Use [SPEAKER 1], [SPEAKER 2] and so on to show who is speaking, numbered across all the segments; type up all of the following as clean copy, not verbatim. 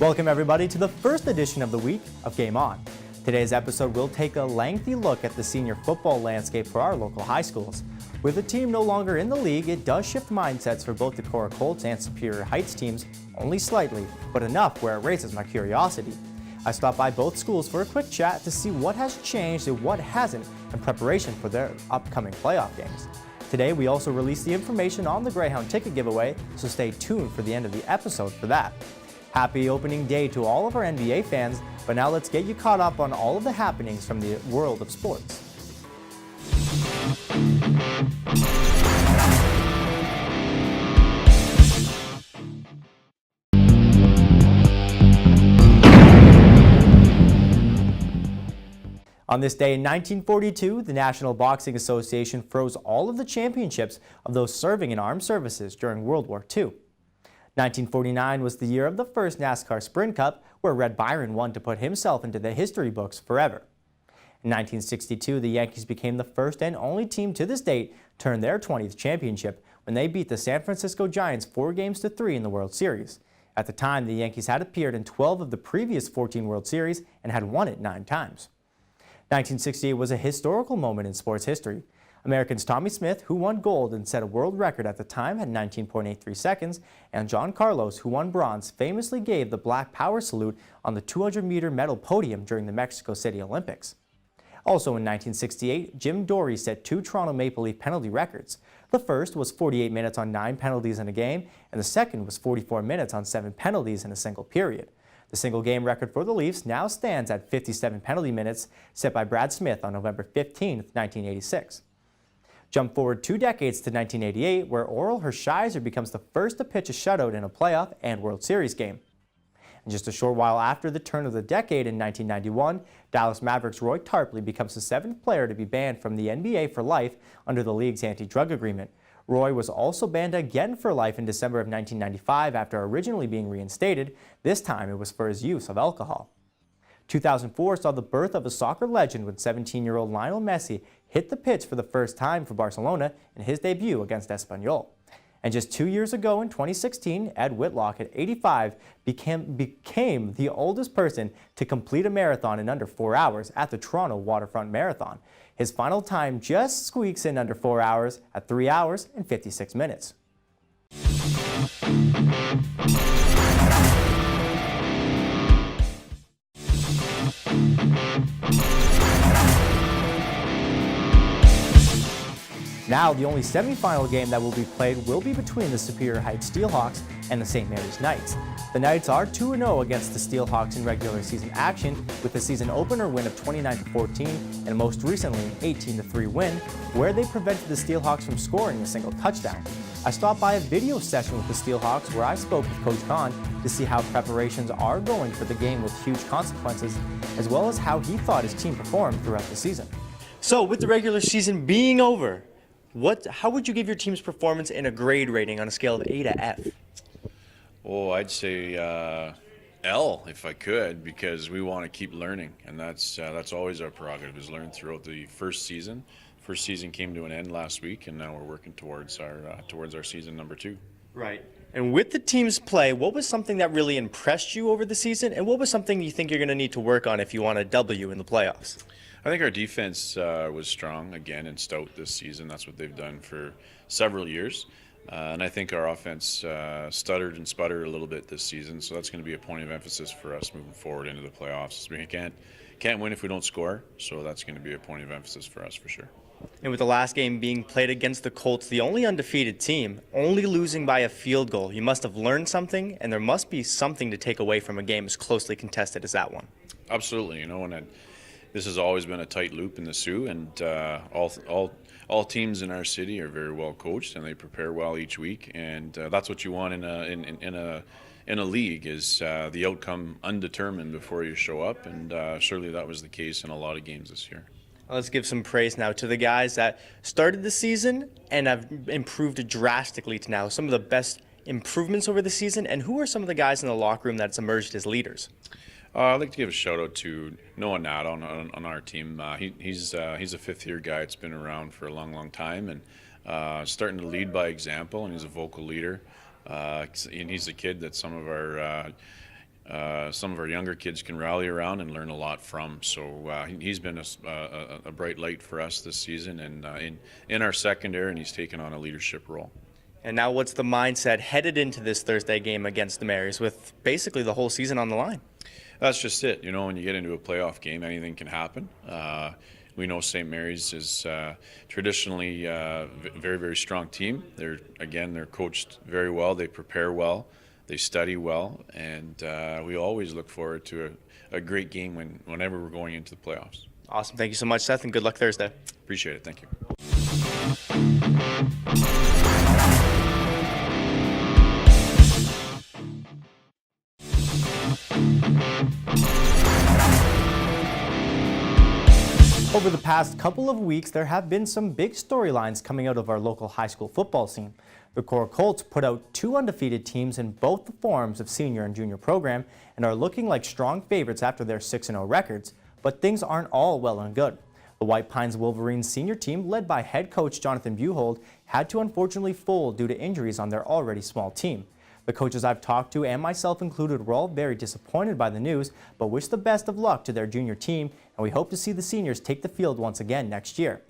[SPEAKER 1] Welcome everybody to the first edition of the week of Game On. Today's episode will take a lengthy look at the senior football landscape for our local high schools. With the team no longer in the league, it does shift mindsets for both the Cora Colts and Superior Heights teams, only slightly, but enough where it raises my curiosity. I stopped by both schools for a quick chat to see what has changed and what hasn't in preparation for their upcoming playoff games. Today we also released the information on the Greyhound ticket giveaway, so stay tuned for the end of the episode for that. Happy opening day to all of our NBA fans, but now let's get you caught up on all of the happenings from the world of sports. On this day in 1942, the National Boxing Association froze all of the championships of those serving in armed services during World War II. 1949 was the year of the first NASCAR Sprint Cup, where Red Byron won to put himself into the history books forever. In 1962, the Yankees became the first and only team to this date to earn their 20th championship when they beat the San Francisco Giants 4-3 in the World Series. At the time, the Yankees had appeared in 12 of the previous 14 World Series and had won it 9 times. 1968 was a historical moment in sports history. Americans Tommy Smith, who won gold and set a world record at the time, had 19.83 seconds, and John Carlos, who won bronze, famously gave the Black Power salute on the 200-meter medal podium during the Mexico City Olympics. Also in 1968, Jim Dory set 2 Toronto Maple Leaf penalty records. The first was 48 minutes on 9 penalties in a game, and the second was 44 minutes on 7 penalties in a single period. The single game record for the Leafs now stands at 57 penalty minutes, set by Brad Smith on November 15, 1986. Jump forward 2 decades to 1988, where Orel Hershiser becomes the first to pitch a shutout in a playoff and World Series game. And just a short while after the turn of the decade in 1991, Dallas Mavericks' Roy Tarpley becomes the 7th player to be banned from the NBA for life under the league's anti-drug agreement. Roy was also banned again for life in December of 1995 after originally being reinstated. This time it was for his use of alcohol. 2004 saw the birth of a soccer legend when 17-year-old Lionel Messi hit the pitch for the first time for Barcelona in his debut against Espanyol. And just 2 years ago in 2016, Ed Whitlock at 85 became the oldest person to complete a marathon in under 4 hours at the Toronto Waterfront Marathon. His final time just squeaks in under 4 hours at 3 hours and 56 minutes. Now, the only semifinal game that will be played will be between the Superior Heights Steelhawks and the St. Mary's Knights. The Knights are 2-0 against the Steelhawks in regular season action, with a season opener win of 29-14 and most recently an 18-3 win, where they prevented the Steelhawks from scoring a single touchdown. I stopped by a video session with the Steelhawks where I spoke with Coach Conn to see how preparations are going for the game with huge consequences, as well as how he thought his team performed throughout the season.
[SPEAKER 2] So, with the regular season being over, how would you give your team's performance in a grade rating on a scale of A to F?
[SPEAKER 3] Oh, I'd say L if I could, because we want to keep learning, and that's always our prerogative, is learn throughout the first season. First season came to an end last week, and now we're working towards our season number 2.
[SPEAKER 2] Right. And with the team's play, what was something that really impressed you over the season, and what was something you think you're going to need to work on if you want a W in the playoffs?
[SPEAKER 3] I think our defense was strong again and stout this season. That's what they've done for several years. And I think our offense stuttered and sputtered a little bit this season, so that's going to be a point of emphasis for us moving forward into the playoffs. We can't win if we don't score, so that's going to be a point of emphasis for us for sure.
[SPEAKER 2] And with the last game being played against the Colts, the only undefeated team, only losing by a field goal, you must have learned something, and there must be something to take away from a game as closely contested as that one.
[SPEAKER 3] Absolutely, and this has always been a tight loop in the Sioux, and all teams in our city are very well coached, and they prepare well each week, and that's what you want in a league, is the outcome undetermined before you show up, and surely that was the case in a lot of games this year.
[SPEAKER 2] Let's give some praise now to the guys that started the season and have improved drastically to now. Some of the best improvements over the season, and who are some of the guys in the locker room that's emerged as leaders?
[SPEAKER 3] I'd like to give a shout out to Noah Natt on our team. He's a fifth-year guy that's been around for a long time, and starting to lead by example, and he's a vocal leader. And he's a kid that some of our some of our younger kids can rally around and learn a lot from. So he's been a bright light for us this season, and in our secondary, and he's taken on a leadership role.
[SPEAKER 2] And now what's the mindset headed into this Thursday game against the Marys with basically the whole season on the line?
[SPEAKER 3] That's just it. You know, when you get into a playoff game, anything can happen. We know St. Mary's is traditionally a very, very strong team. They're coached very well. They prepare well. They study well. And we always look forward to a great game whenever we're going into the playoffs.
[SPEAKER 2] Awesome. Thank you so much, Seth, and good luck Thursday.
[SPEAKER 3] Appreciate it. Thank you.
[SPEAKER 1] Over the past couple of weeks, there have been some big storylines coming out of our local high school football scene. The Core Colts put out 2 undefeated teams in both the forms of senior and junior program and are looking like strong favorites after their 6-0 records, but things aren't all well and good. The White Pines Wolverines senior team, led by head coach Jonathan Buhold, had to unfortunately fold due to injuries on their already small team. The coaches I've talked to, and myself included, were all very disappointed by the news, but wish the best of luck to their junior team, and we hope to see the seniors take the field once again next year.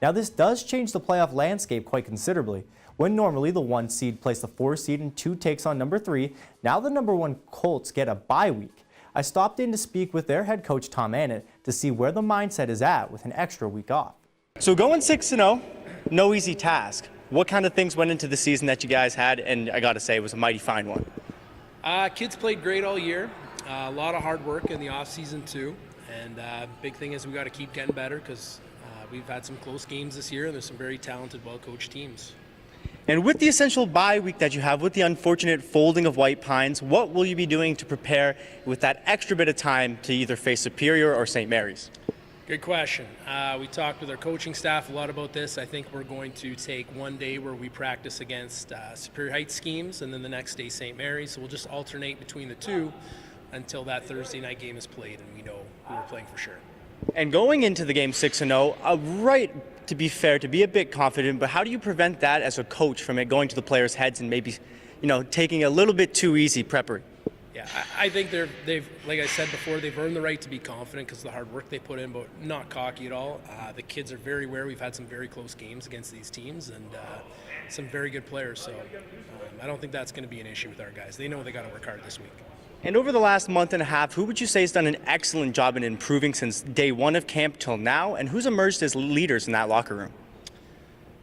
[SPEAKER 1] Now, this does change the playoff landscape quite considerably. When normally the 1 seed plays the 4 seed and 2 takes on number 3, now the number 1 Colts get a bye week. I stopped in to speak with their head coach Tom Annett to see where the mindset is at with an extra week off.
[SPEAKER 2] So going 6-0, no easy task. What kind of things went into the season that you guys had? And I got to say, it was a mighty fine one.
[SPEAKER 4] Kids played great all year. A lot of hard work in the off season too. And big thing is we got to keep getting better because we've had some close games this year and there's some very talented, well-coached teams.
[SPEAKER 2] And with the essential bye week that you have, with the unfortunate folding of White Pines, what will you be doing to prepare with that extra bit of time to either face Superior or St. Mary's?
[SPEAKER 4] Good question. We talked with our coaching staff a lot about this. I think we're going to take one day where we practice against Superior Heights schemes and then the next day St. Mary's. So we'll just alternate between the two until that Thursday night game is played and we know who we're playing for sure.
[SPEAKER 2] And going into the game 6-0, right, to be fair, to be a bit confident, but how do you prevent that as a coach from it going to the players' heads and maybe, taking a little bit too easy prepping?
[SPEAKER 4] Yeah, I think they've, like I said before, they've earned the right to be confident because of the hard work they put in, but not cocky at all. The kids are very aware. We've had some very close games against these teams and some very good players, so I don't think that's going to be an issue with our guys. They know they got to work hard this week.
[SPEAKER 2] And over the last month and a half, who would you say has done an excellent job in improving since day 1 of camp till now, and who's emerged as leaders in that locker room?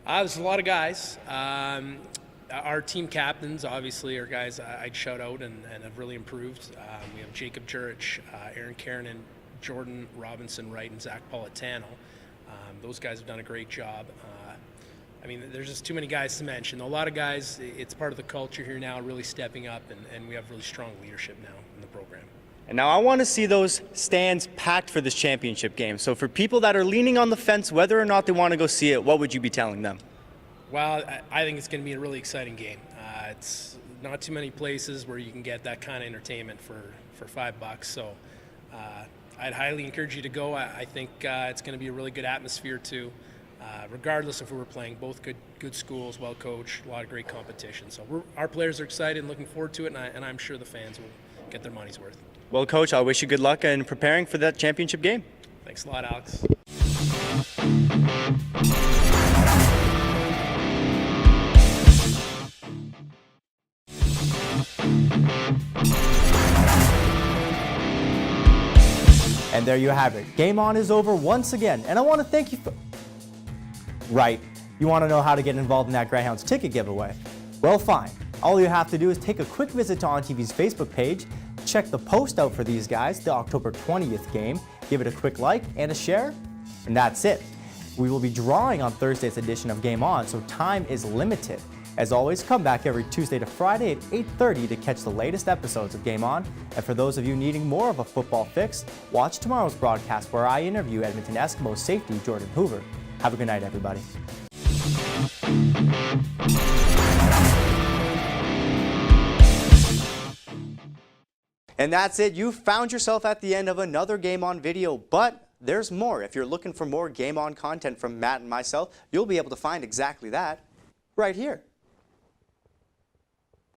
[SPEAKER 4] There's a lot of guys. Our team captains, obviously, are guys I'd shout out and have really improved. We have Jacob Jurich, Aaron Kiernan, Jordan Robinson-Wright, and Zach Politano. Those guys have done a great job. There's just too many guys to mention. A lot of guys, it's part of the culture here now, really stepping up, and we have really strong leadership now in the program.
[SPEAKER 2] And now I want to see those stands packed for this championship game. So for people that are leaning on the fence, whether or not they want to go see it, what would you be telling them?
[SPEAKER 4] Well, I think it's going to be a really exciting game. It's not too many places where you can get that kind of entertainment for $5. So I'd highly encourage you to go. I think it's going to be a really good atmosphere too. Regardless of who we're playing, both good schools, well coached, a lot of great competition. So our players are excited and looking forward to it, and I'm sure the fans will get their money's worth.
[SPEAKER 2] Well, Coach, I wish you good luck in preparing for that championship game.
[SPEAKER 4] Thanks a lot, Alex.
[SPEAKER 1] And there you have it. Game On is over once again, and I want to thank you for... Right, you want to know how to get involved in that Greyhounds ticket giveaway? Well, fine. All you have to do is take a quick visit to ONNtv's Facebook page, check the post out for these guys, the October 20th game, give it a quick like and a share, and that's it. We will be drawing on Thursday's edition of Game On, so time is limited. As always, come back every Tuesday to Friday at 8:30 to catch the latest episodes of Game On. And for those of you needing more of a football fix, watch tomorrow's broadcast where I interview Edmonton Eskimos safety Jordan Hoover. Have a good night, everybody. And that's it. You found yourself at the end of another Game On video, but there's more. If you're looking for more Game On content from Matt and myself, you'll be able to find exactly that right here.